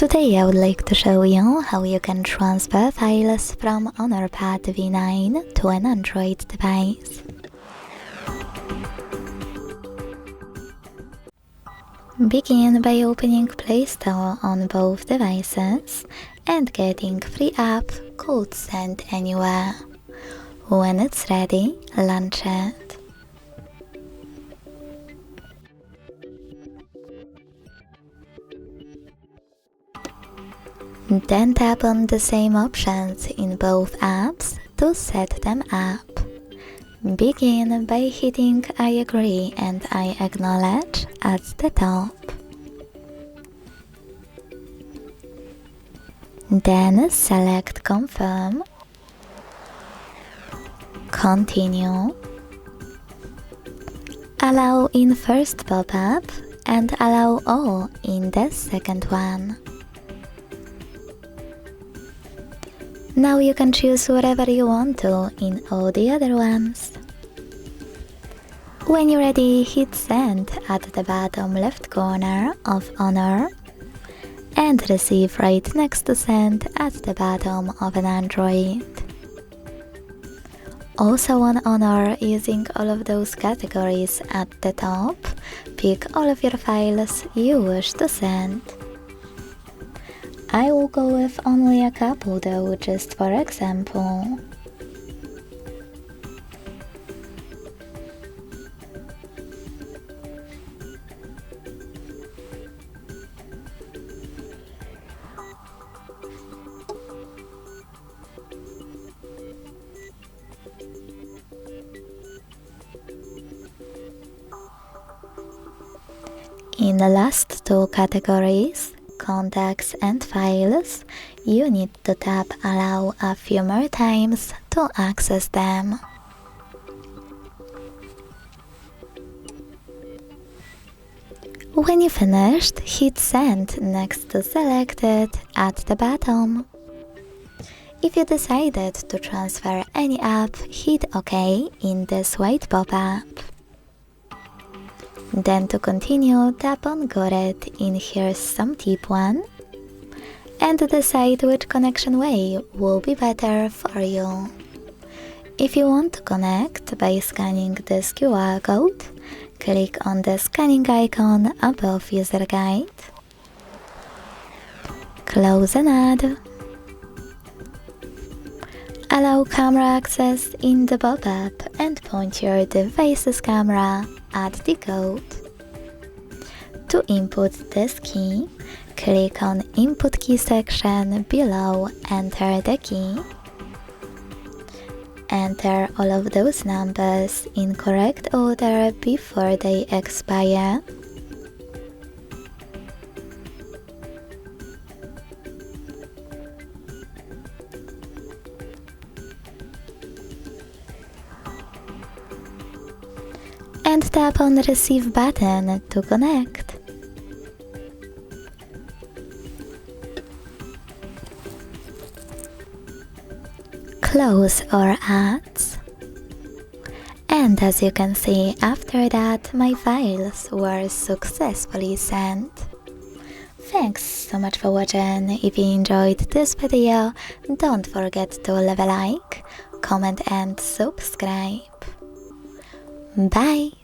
Today I would like to show you how you can transfer files from HonorPad V9 to an Android device. Begin by opening Play Store on both devices and getting free app called Send Anywhere. When it's ready, launch it. Then tap on the same options in both apps to set them up. Begin by hitting I agree and I acknowledge at the top. Then select Confirm, Continue, Allow in first pop-up and Allow all in the second one. Now you can choose whatever you want to in all the other ones. When you're ready, hit Send at the bottom left corner of Honor and Receive right next to Send at the bottom of an Android. Also on Honor, using all of those categories at the top, pick all of your files you wish to send. I will go with only a couple though, just for example. In the last two categories, contacts and files, you need to tap Allow a few more times to access them. When you finished, hit Send next to Selected at the bottom. If you decided to transfer any app, hit OK in this white pop-up. Then to continue, tap on Got it in Here's Some Tip 1 and decide which connection way will be better for you. If you want to connect by scanning this QR code, click on the scanning icon above User Guide. Close and add. Allow camera access in the pop-up and point your device's camera at the code. To input this key, click on Input Key section below, enter the key. Enter all of those numbers in correct order before they expire. And tap on the Receive button to connect. Close our ads. And as you can see, after that my files were successfully sent. Thanks so much for watching. If you enjoyed this video, don't forget to leave a like, comment and subscribe. Bye!